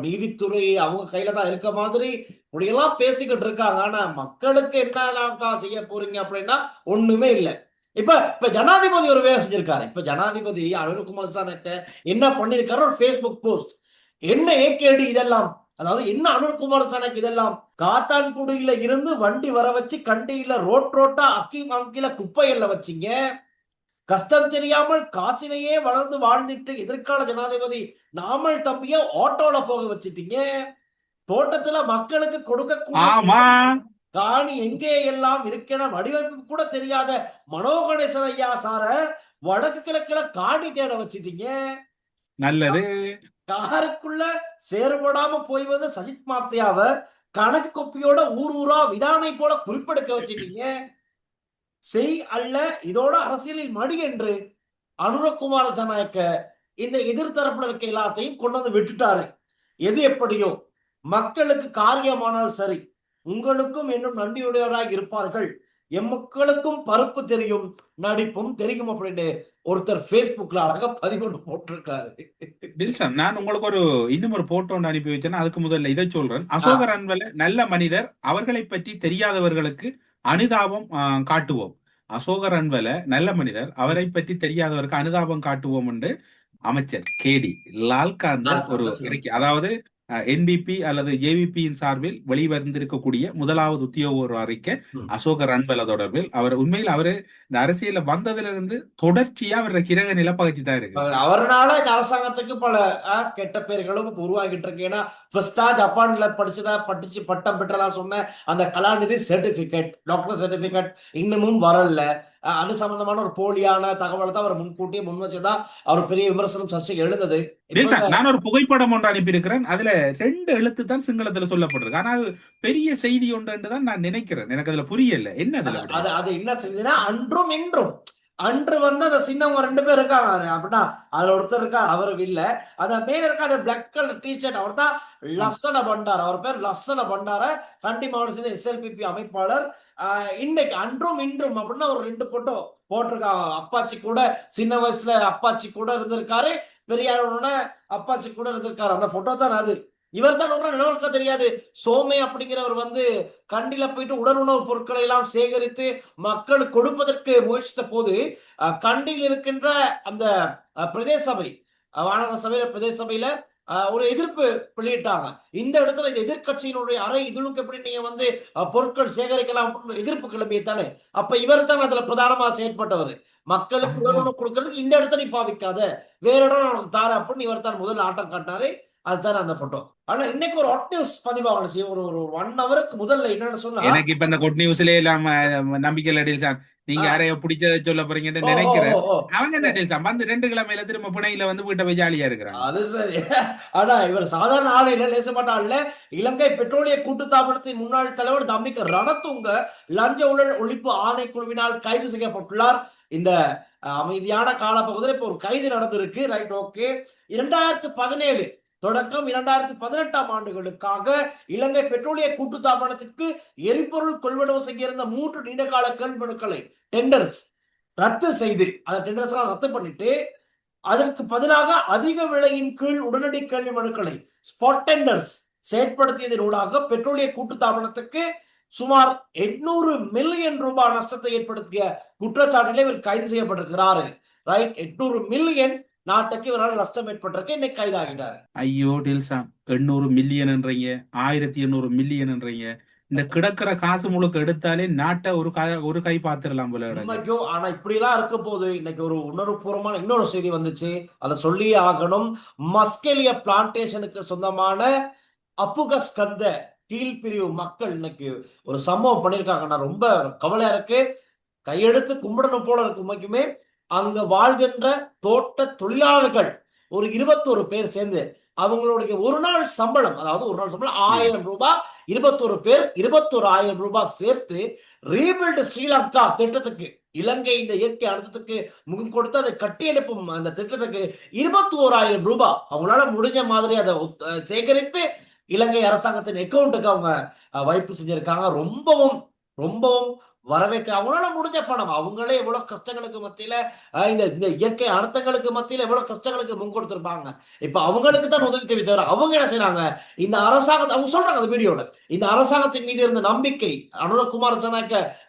நீதித்துறை அவங்க கையில தான் இருக்க மாதிரி இப்படியெல்லாம் பேசிக்கிட்டு இருக்காங்க. ஆனா மக்களுக்கு என்ன செய்ய போறீங்க அப்படின்னா ஒண்ணுமே இல்லை. இப்ப ஜனாதிபதி ஒரு வேலை செஞ்சிருக்காரு. இப்ப ஜனாதிபதி அனுரகுமார் சாணக்க என்ன பண்ணிருக்காரு, ஒரு பேஸ்புக் போஸ்ட். என்ன ஏகேடி இதெல்லாம், அதாவது என்ன அனுர்குமார் சாணக்கு இதெல்லாம், காத்தான்குடியில இருந்து வண்டி வர வச்சு கண்டியில ரோட்டா அங்கில குப்பையில வச்சிங்க. கஷ்டம் தெரியாமல் காசினையே வளர்ந்து வாழ்ந்துட்டு எதிர்கால ஜனாதிபதி நாமல் தம்பிய ஆட்டோல போக வச்சிட்டீங்க. தோட்டத்துல மக்களுக்கு கொடுக்க காணி எங்கே எல்லாம் இருக்கிற வடிவமைப்பு கூட தெரியாத மனோகணேசன் ஐயா சார வடக்கு கிழக்குல காணி தேட வச்சிட்டீங்க. நல்லது. காருக்குள்ள செயற்படாம போய் வந்த சஜித் மாத்தியாவை கணக்கு கொப்பியோட ஊரா விதானை போல குறிப்பெடுக்க வச்சிட்டீங்க. செய் அல்ல இதோட அரசியலில் மடி என்று அனுரகுமார ஜனநாயக்க இந்த எதிர்த்தரப்புல இருக்க எல்லாத்தையும் கொண்டு வந்து விட்டுட்டாரு. எது எப்படியோ மக்களுக்கு காரியமானால் சரி, உங்களுக்கும் இன்னும் நன்றியுடையவராக இருப்பார்கள், எம்மக்களுக்கும் பருப்பு தெரியும் நடிப்பும் தெரியும் அப்படின்னு ஒருத்தர் பேஸ்புக்ல அழகா பதிவு போட்டிருக்காரு. டில்சன், நான் உங்களுக்கு இன்னும் ஒரு போட்டோ ஒன்று அனுப்பி வச்சேன்னா அதுக்கு முதல்ல இதை சொல்றேன். அசோக ரன்வெல நல்ல மனிதர், அவர்களை பற்றி தெரியாதவர்களுக்கு அனுதாபம் காட்டுவோம். அசோக ரன்வெல நல்ல மனிதர், அவரை பற்றி தெரியாதவருக்கு அனுதாபம் காட்டுவோம் என்று அமைச்சர் கேடி லால்காந்த ஒரு அறிக்கை, அதாவது என்பிபி அல்லது ஏவிபியின் சார்பில் வெளிவந்திருக்கக்கூடிய முதலாவது உத்தியோக அறிக்கை அசோக ரன்வெல தொடர்பில். அவர் உண்மையில் அவரு இந்த அரசியல வந்ததிலிருந்து தொடர்ச்சியா அவருடைய கிரக நிலப்பகச்சி தான் இருக்கு. அவரால் இந்த அரசாங்கத்துக்கு பல கெட்ட பேர்களும் உருவாகிட்டு இருக்கு. ஏன்னா ஜப்பான்ல படிச்சு பட்டம் பெற்றதா சொன்ன அந்த கலாநிதி சர்டிபிகேட், டாக்டர் சர்டிபிகேட் இன்னமும் வரல. அது சம்பந்தமான ஒரு போலியான தகவலை தான் அவர் முன்கூட்டியே முன் வச்சுதான் அவர் பெரிய விமர்சனம் சர்ச்சை எழுந்தது. நான் ஒரு புகைப்படம் ஒன்று அனுப்பி இருக்கிறேன். அதுல 2 எழுத்து தான் சிங்களத்துல சொல்லப்பட்டிருக்கு. ஆனா அது பெரிய செய்தி ஒன்று தான் நான் நினைக்கிறேன். எனக்கு அதுல புரியல என்ன அது என்ன செய்தினா அன்றும் இன்றும் அன்று வந்து அந்த சின்னவங்க 2 பேர் இருக்காங்க அப்படின்னா அதுல ஒருத்தர் இருக்கா, அவரு இல்ல. அந்த மேல இருக்க அந்த பிளாக் கலர் டிஷர்ட் அவர் தான் லசன பண்டார. அவர் பேர் லசன பண்டார. கண்டி மாவட்ட சேர்ந்த SLPP அமைப்பாளர். இன்னைக்கு அன்றும் இன்றும் அப்படின்னா ஒரு 2 போட்டோ போட்டிருக்காங்க. அப்பாச்சி கூட சின்ன வயசுல அப்பாச்சி கூட இருந்திருக்காரு, பெரியாரோட அப்பாச்சி கூட இருந்திருக்காரு. அந்த போட்டோ தான் அது. இவர் தான் நிலவரக்க தெரியாது. சோமே அப்படிங்கிறவர் வந்து கண்டில போயிட்டு உடல் உணவுப் பொருட்களை எல்லாம் சேகரித்து மக்களுக்கு கொடுப்பதற்கு முயற்சித்த போது கண்டியில் இருக்கின்ற அந்த பிரதேச சபை, மாநகர சபையில பிரதேச சபையில ஒரு எதிர்ப்பு வெளியிட்டாங்க. இந்த இடத்துல இந்த எதிர்கட்சியினுடைய அறை இதுளுக்கு எப்படி நீங்க வந்து பொருட்கள் சேகரிக்கலாம் எதிர்ப்பு கிளம்பியத்தானே. அப்ப இவர் தான் அதுல பிரதானமா செயற்பட்டவர். மக்களுக்கு உணவு கொடுக்கறதுக்கு இந்த இடத்த நீ பாவிக்காத, வேற இடம் உனக்கு தார அப்படின்னு இவர் தான் முதல் ஆட்டம் காட்டினாரு. அதுதான் அந்த போட்டோ. ஆனா இன்னைக்கு ஒரு ஹாட் நியூஸ் பதிவாகணும். ஒரு 1 ஹவருக்கு முதல்ல என்னன்னு சொன்னா எனக்கு இப்ப இந்த குட் நியூஸ்ல எல்லாம் நம்பிக்கை டீல்ஸ் நீங்க யாரையோ பிடிச்சதை சொல்ல போறீங்கன்னு நினைக்கிறேன். அவங்க என்ன டீல்ஸ் வந்து 2 கிழமையில திரும்ப புனையில வந்து வீட்டை போய் ஜாலியா இருக்கிறாங்க. அது சரி. ஆனா இவர் சாதாரண ஆள் இல்ல, லேசப்பட்ட ஆள் இல்ல. இலங்கை பெட்ரோலிய கூட்டுத்தாபனத்தின் முன்னாள் தலைவர் தம்பிக்க ரணதுங்க லஞ்ச ஊழல் ஒழிப்பு ஆணைக்குழுவினால் கைது செய்யப்பட்டுள்ளார். இந்த அமைதியான காலப்பகுதியில் இப்ப ஒரு கைது நடந்திருக்கு. Right, okay. 2017 தொடக்கம் 2018 ஆண்டுகளுக்காக இலங்கை பெட்ரோலிய கூட்டுத்தாபனத்திற்கு எரிபொருள் கொள்வனவு செய்ய இருந்த 3 நீண்டகால கேள்விமனுக்களை டெண்டர்ஸ் ரத்து செய்து, அந்த டெண்டர்ஸ் ரத்து பண்ணிட்டு அதற்கு பதிலாக அதிக விலையின் கீழ் உடனடி கேள்வி மனுக்களை ஸ்பாட் டெண்டர்ஸ் செயற்படுத்தியதனூடாக பெட்ரோலிய கூட்டுத்தாபனத்துக்கு சுமார் 800 மில்லியன் ரூபாய் நஷ்டத்தை ஏற்படுத்திய குற்றச்சாட்டிலே இவர் கைது செய்யப்பட்டிருக்கிறாரு. ரைட், 800 மில்லியன் நாட்டுக்கு இவரால் நஷ்டம் ஏற்பட்டிருக்கு. இன்னைக்கு கைதாகிட்டார். ஐயோ டில்சா, 800 மில்லியன்ன்றீங்க, 1800 மில்லியன்ன்றீங்க. இந்த கிடக்கிற காசு முழுக்க எடுத்தாலே நாட்டை ஒரு கை பாத்துடலாம் போல. ஆனா இப்படி எல்லாம் இருக்க போது இன்னைக்கு ஒரு உணர்வுபூர்வமான இன்னொரு செய்தி வந்துச்சு, அதை சொல்லியே ஆகணும். மஸ்கெலியா பிளான்டேஷனுக்கு சொந்தமான அப்புகஸ்கந்த கீழ்பிரிவு மக்கள் இன்னைக்கு ஒரு சம்பவம் பண்ணிருக்காங்கன்னா ரொம்ப கவலையா இருக்கு. கையெடுத்து கும்பிடணும் போல இருக்கு. உண்மைக்குமே அங்க வாழ்கின்ற தோட்ட தொழிலாளர்கள் ஒரு 21 பேர் சேர்ந்து அவங்களுடைய ஒரு நாள் சம்பளம், அதாவது ஒரு நாள் சம்பளம் 1000 ரூபாய், 21 பேர் 21,000 ரூபாய் சேர்த்து ரீபில்ட் ஸ்ரீலங்கா திட்டத்துக்கு, இலங்கை இந்த இயற்கை அழுத்தத்துக்கு முகம் கொடுத்து அதை கட்டியெழுப்பும் அந்த திட்டத்துக்கு 21,000 ரூபாய் அவங்களால முடிஞ்ச மாதிரி அதை சேகரித்து இலங்கை அரசாங்கத்தின் அக்கௌண்ட்டுக்கு அவங்க வைப்பு செஞ்சிருக்காங்க. ரொம்பவும் ரொம்பவும் வரவேற்க அவங்களால முடிஞ்ச பணம். அவங்களே எவ்வளவு கஷ்டங்களுக்கு மத்தியில இந்த இயற்கை அழுத்தங்களுக்கு மத்தியில எவ்வளவு கஷ்டங்களுக்கு முன் கொடுத்திருப்பாங்க. இப்ப அவங்களுக்கு தான் உதவி தேவை தவிர அவங்க என்ன செய்யறாங்க, இந்த அரசாங்கத்தை அவங்க சொல்றாங்க அந்த வீடியோல, இந்த அரசாங்கத்தின் மீது இருந்த நம்பிக்கை, அனுரகுமார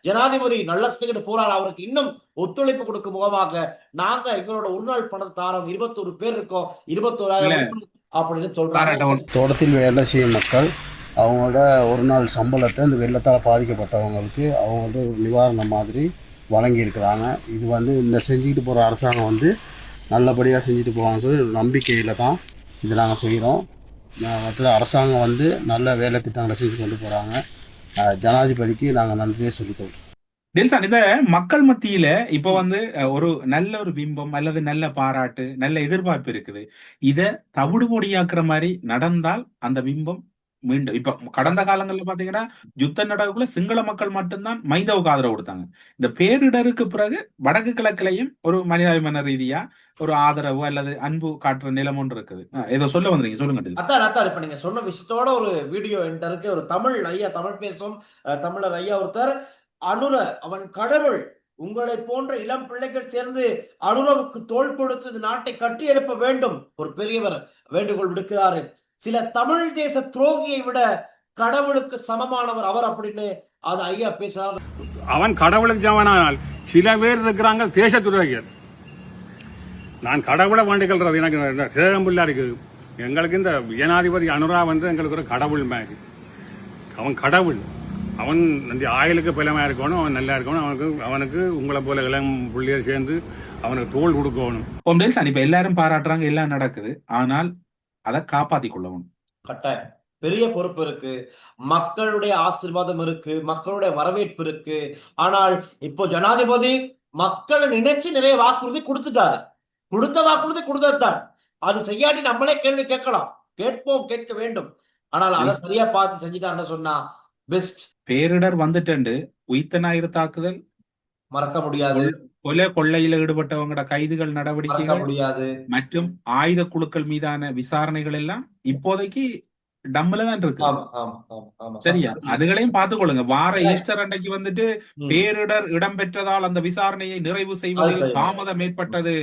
ஜனாதிபதி நல்ல ஸ்டேட் போறாரு, அவருக்கு இன்னும் ஒத்துழைப்பு கொடுக்கும் முகமாக நாங்க எங்களோட ஒரு நாள் பணத்தை தாரோம், 21 பேர் இருக்கோம், 21,000 அப்படின்னு சொல்றாங்க. தோட்டத்தில் வேலை செய்யும் மக்கள் அவங்களோட ஒரு நாள் சம்பளத்தை இந்த வெள்ளத்தால் பாதிக்கப்பட்டவங்களுக்கு அவங்கள்ட்ட ஒரு நிவாரணம் மாதிரி வழங்கியிருக்கிறாங்க. இது வந்து இந்த செஞ்சுக்கிட்டு போகிற அரசாங்கம் வந்து நல்லபடியாக செஞ்சுட்டு போவாங்கன்னு சொல்லி நம்பிக்கையில் தான் இதை நாங்கள் செய்கிறோம். மற்ற அரசாங்கம் வந்து நல்ல வேலை திட்டங்களை செஞ்சு கொண்டு போகிறாங்க. ஜனாதிபதிக்கு நாங்கள் நன்றியை சொல்லிக்கொள்கிறோம். டில்சன், இந்த மக்கள் மத்தியில இப்ப வந்து ஒரு நல்ல ஒரு பிம்பம் அல்லது நல்ல பாராட்டு, நல்ல எதிர்பார்ப்பு இருக்குது. இத தவிடுபொடியாக்குற மாதிரி நடந்தால் அந்த பிம்பம் மீண்டும் இப்ப கடந்த காலங்கள்ல பாத்தீங்கன்னா யுத்தம் நடக்கக்குள்ள சிங்கள மக்கள் மட்டும்தான் மைதவுக்கு ஆதரவு கொடுத்தாங்க. இந்த பேரிடருக்கு பிறகு வடக்கு கிழக்கிலையும் ஒரு மனிதாபிமான ரீதியா ஒரு ஆதரவு அல்லது அன்பு காட்டுற நிலம் ஒன்று இருக்குது. ஏதோ சொல்ல வந்தீங்க, சொல்லுங்க. அதான் இப்ப நீங்க சொன்ன விஷயத்தோட ஒரு வீடியோ என்கிட்ட இருக்கு. ஒரு தமிழ் ஐயா, தமிழ் பேசும் தமிழர் ஐயா ஒருத்தர், அனுர அவன் கடவுள், உங்களை போன்ற இளம் பிள்ளைகள் சேர்ந்து அனுரவுக்கு தோள் கொடுத்து இந்த நாட்டை கட்டி எழுப்ப வேண்டும் ஒரு பெரியவர் வேண்டுகோள் விடுக்கிறாரு. சில தமிழ் தேச துரோகியை விட கடவுளுக்கு சமமானவர் அவர் அப்படின்னு அது ஐயா பேசுறாரு. அவன் கடவுளுக்கு சமமானால் சில பேர் இருக்கிறாங்க தேச துரோகிகள். நான் கடவுளை வேண்டிக்கிறது எனக்கு சேகம்பில்லா இருக்குது. எங்களுக்கு இந்த ஜனாதிபதி அனுரா வந்து எங்களுக்கு ஒரு கடவுள் மாதிரி. அவன் கடவுள், அவன் இந்த ஆயுளுக்கு பலமா இருக்கணும், அவன் நல்லா இருக்கணும், அவனுக்கு உங்களை போல இளம் பிள்ளையர் சேர்ந்து அவனுக்கு தோல் கொடுக்கணும். இப்ப எல்லாரும் பாராட்டுறாங்க, எல்லாம் நடக்குது. ஆனால் அதை காப்பாத்தி கொள்ளவும் கட்டாயம் பெரிய பொறுப்பு இருக்கு. மக்களுடைய ஆசீர்வாதம் இருக்கு, மக்களுடைய வரவேற்பு இருக்கு. ஆனால் இப்போ ஜனாதிபதி மக்களை நினைச்சு நிறைய வாக்குறுதி கொடுத்துட்டாரு. கொடுத்த வாக்குறுதி கொடுத்தார். அது செய்யாட்டி நம்மளே கேள்வி கேட்கலாம், கேட்போம், கேட்க வேண்டும். ஆனால் அதை சரியா பார்த்து செஞ்சுட்டாருன்னு சொன்னா பெஸ்ட். பேரிடர் வந்துட்டு உயிர்த்த ஞாயிறு தாக்குதல் மறக்க முடியாது, கொலை கொள்ளையில ஈடுபட்டவங்களோட கைதுகள் மறக்க நடவடிக்கைகள் முடியாது. மற்றும் ஆயுத குழுக்கள் மீதான விசாரணைகள் எல்லாம் இப்போதைக்கு டம்மில தான் இருக்கு. ஆமா ஆமா ஆமா ஆமா சரியா? சஸ்பெண்ட். அதுகளையும் பார்த்துக்கொள்ளுங்க. வார இல்ல. ஈஸ்டர் அன்னைக்கு வந்துட்டு ம். பேரிடர் இடம்பெற்றதால் அந்த விசாரணையை நிறைவு அது செய்வதில் சரி. தாமதம் ஏற்பட்டது.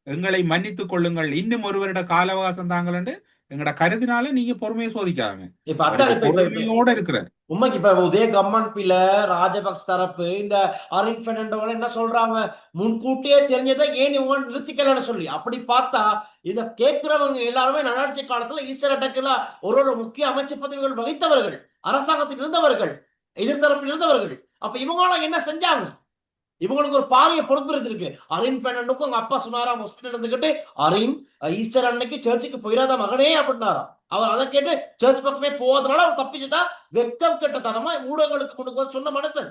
எங்களை மன்னித்துக் கொள்ளுங்கள். இன்னும் ஒரு வருட கால அவகாசம் தாங்கள்னு எங்கட கருதினால நீங்க பொறுமையை சோதிக்காங்க. இப்ப அதான் அவருக்கு இப்ப இப்ப பொறுமையோட இருக்கிறார். உண்மைக்கு இப்ப உதய கம்மன்பில ராஜபக்ச தரப்பு இந்த அரின் பெர்னாண்டோல என்ன சொல்றாங்க, முன்கூட்டியே தெரிஞ்சதை ஏன் இவங்க நிறுத்திக்கலன்னு சொல்லி. அப்படி பார்த்தா இத கேட்கிறவங்க எல்லாருமே நல்லாட்சி காலத்துல ஈஸ்டர் அட்டாக்ல ஒரு முக்கிய அமைச்சு பதவிகள் வகித்தவர்கள், அரசாங்கத்தில் இருந்தவர்கள், எதிர்த்தரப்பில் இருந்தவர்கள். அப்ப இவங்களாம் என்ன செஞ்சாங்க? இவங்களுக்கு ஒரு பாரிய பொறுப்பு இருந்திருக்கு. அரின் பெர்னாண்டோக்கும் அவங்க அப்பா சொன்னாராம் ஹாஸ்பிட்டல் இருந்துகிட்டு, அரின் ஈஸ்டர் அன்னைக்கு சர்ச்சுக்கு போயிடாத மகனே அப்படின்னாராம். அவர் அதை கேட்டு சர்ச் பக்கமே போவதனால அவர் தப்பிச்சுதான் வெக்கம் கெட்டத்தனமா ஊடகங்களுக்கு முன்னுக்கு சொன்ன மனுஷன்.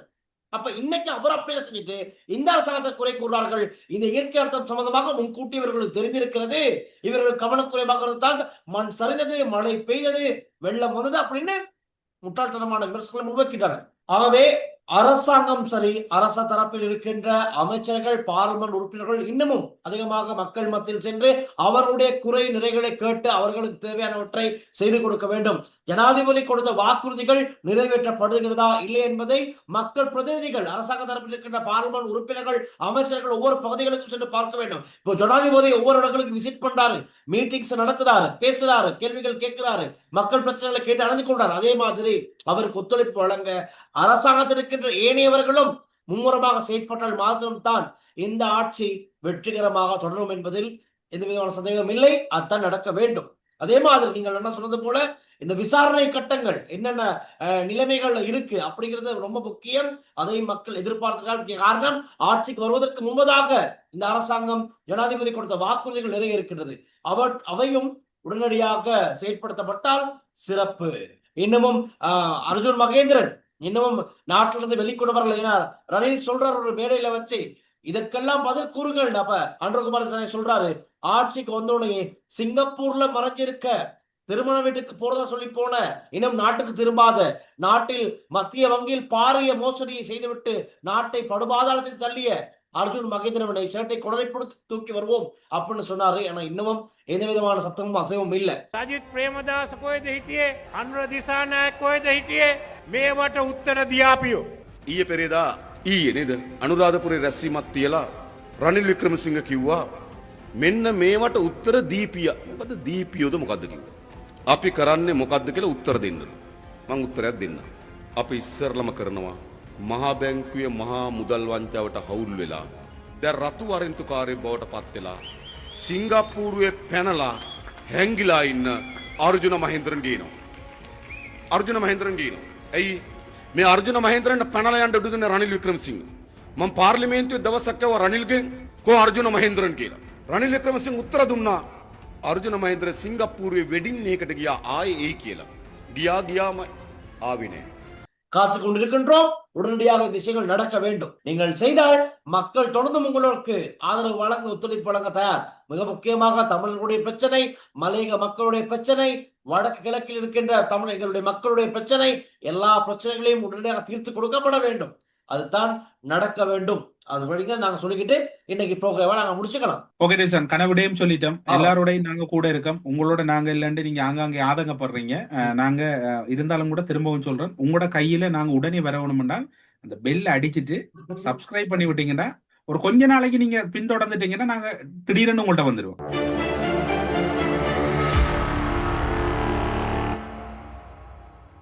அப்ப இன்னைக்கு அவர் அப்படியே செஞ்சுட்டு இந்த அரசாங்கத்தை குறை கூறார்கள். இந்த இயற்கை அர்த்தம் சம்பந்தமாக முன்கூட்டி இவர்களுக்கு தெரிந்திருக்கிறது, இவர்கள் கவனக்குறைவாக இருந்தால் மண் சரிந்தது, மழை பெய்தது, வெள்ளம் வந்தது அப்படின்னு முட்டாள்தனமான விமர்சனங்களை முன்வைக்கிறார்கள். ஆகவே அரசாங்கம் சரி, அரச தரப்பில் இருக்கின்ற அமைச்சர்கள், பாராளுமன்ற உறுப்பினர்கள் இன்னமும் அதிகமாக மக்கள் மத்தியில் சென்று அவர்களுடைய குறை நிறைகளை கேட்டு அவர்களுக்கு தேவையானவற்றை செய்து கொடுக்க வேண்டும். ஜனாதிபதி கொடுத்த வாக்குறுதிகள் நிறைவேற்றப்படுகிறதா இல்லை என்பதை மக்கள் பிரதிநிதிகள், அரசாங்க தரப்பில் இருக்கின்ற பாராளுமன்ற உறுப்பினர்கள், அமைச்சர்கள் ஒவ்வொரு பகுதிகளுக்கும் சென்று பார்க்க வேண்டும். இப்போ ஜனாதிபதி ஒவ்வொரு இடங்களுக்கு விசிட் பண்றாரு, மீட்டிங்ஸ் நடத்துறாரு, பேசுறாரு, கேள்விகள் கேட்கிறாரு, மக்கள் பிரச்சனைகளை கேட்டு அறிந்து கொள்றாரு. அதே மாதிரி அவருக்கு ஒத்துழைப்பு வழங்க அரசாங்கத்தில் இருக்கின்ற ஏனையவர்களும் மும்முரமாக செயற்பட்டால் மாத்திரம்தான் இந்த ஆட்சி வெற்றிகரமாக தொடரும் என்பதில் எந்த விதமான சந்தேகம் இல்லை. அதுதான் நடக்க வேண்டும். அதே மாதிரி நீங்கள் என்ன சொன்னது போல இந்த விசாரணை கட்டங்கள் என்னென்ன நிலைமைகள் இருக்கு அப்படிங்கிறது ரொம்ப முக்கியம். அதை மக்கள் எதிர்பார்த்தால் காரணம் ஆட்சிக்கு வருவதற்கு முன்பதாக இந்த அரசாங்கம் ஜனாதிபதி கொடுத்த வாக்குறுதிகள் நிறைய இருக்கின்றது. அவையும் உடனடியாக செயற்படுத்தப்பட்டால் சிறப்பு. இன்னமும் அர்ஜுன் மகேந்திரன் இன்னமும் நாட்டிலிருந்து வெளிக்கொண்டு ஏன்னா ரணில் சொல்றாரு ஒரு மேடையில வச்சு, இதற்கெல்லாம் பதில் கூறுகள். அப்ப அன்றகுமார் சொல்றாரு, ஆட்சிக்கு வந்தோடனே சிங்கப்பூர்ல மறைஞ்சிருக்க திருமண வீட்டுக்கு போறதா சொல்லி போன இன்னும் நாட்டுக்கு திரும்பாத, நாட்டில் மத்திய வங்கியில் பாரிய மோசடியை செய்துவிட்டு நாட்டை படுபாதாளத்தில் தள்ளிய அர்ஜுன் மகேந்திரனை சேட்டை குடலை கொடுத்து தூக்கி வருவோம் அப்படின்னு சொன்னாரு. ஆனா இன்னமும் எந்த விதமான சத்தமும் அசைவும் இல்ல. සජිත් ප්‍රේමදාස කොහෙද හිටියේ? අනුර දිසානායක කොහෙද හිටියේ? මේවට උත්තර දියාපියෝ. ඊයේ පෙරේදා නේද අනුරාධපුරේ රැස්වීමක් තියලා රනිල් වික්‍රමසිංහ කිව්වා මෙන්න මේවට උත්තර දීපියා. මොකද දීපියෝද මොකද්ද කිව්වා. අපි කරන්නේ මොකද්ද කියලා උත්තර දෙන්න. මම උත්තරයක් දෙන්නම්. අපි ඉස්සරලම කරනවා මහා බැංකුවේ මහා මුදල් වංචාවට හවුල් වෙලා දැන් රතු වරෙන්තුකාරයෙක් බවට පත් වෙලා සිංගප්පූරුවේ පැනලා හැංගිලා ඉන්න අර්ජුන මහේන්ද්‍රන් ගේනවා. අර්ජුන මහේන්ද්‍රන් ගේනවා. ඇයි මේ අර්ජුන මහේන්ද්‍රන්ට පැනලා යන්න උඩ දුන්නේ රනිල් වික්‍රමසිංහ. මම පාර්ලිමේන්තුවේ දවසක් ආව රනිල්ගෙන් කෝ අර්ජුන මහේන්ද්‍රන් කියලා. රනිල් වික්‍රමසිංහ උත්තර දුන්නා අර්ජුන මහේන්ද්‍ර සිංගප්පූරුවේ වෙඩින් එකකට ගියා ආයේ එයි කියලා. ගියාම ආවේ නැහැ. காத்துக் கொண்டிருக்கின்றோம். உடனடியாக விஷயங்கள் நடக்க வேண்டும். நீங்கள் செய்தால் மக்கள் தொடர்ந்து உங்களுக்கு ஆதரவு வழங்க, ஒத்துழைப்பு வழங்க தயார். மிக முக்கியமாக தமிழர்களுடைய பிரச்சனை, மலையக மக்களுடைய பிரச்சனை, வடக்கு கிழக்கில் இருக்கின்ற தமிழர்களுடைய மக்களுடைய பிரச்சனை, எல்லா பிரச்சனைகளையும் உடனடியாக தீர்த்து கொடுக்கப்பட வேண்டும். அதுதான் நடக்க வேண்டும். அது வழிங்க நாங்க சொல்லிக்கிட்டு இன்னைக்கு ப்ரோக்ராம நாங்க முடிச்சுக்கலாம். ஓகே டேசன், கனவுடையும் சொல்லிட்டோம். எல்லாரோடையும் நாங்க கூட இருக்கோம். உங்களோட நாங்க இல்லைன்னு நீங்க ஆங்காங்கே ஆதங்கப்படுறீங்க. நாங்க இருந்தாலும் கூட திரும்பவும் சொல்றோம், உங்களோட கையில நாங்க உடனே வரணும்னா அந்த பெல் அடிச்சுட்டு சப்ஸ்கிரைப் பண்ணி விட்டீங்கன்னா ஒரு கொஞ்ச நாளைக்கு நீங்க பின்தொடர்ந்துட்டீங்கன்னா நாங்க திடீர்னு உங்கள்கிட்ட வந்துடுவோம்.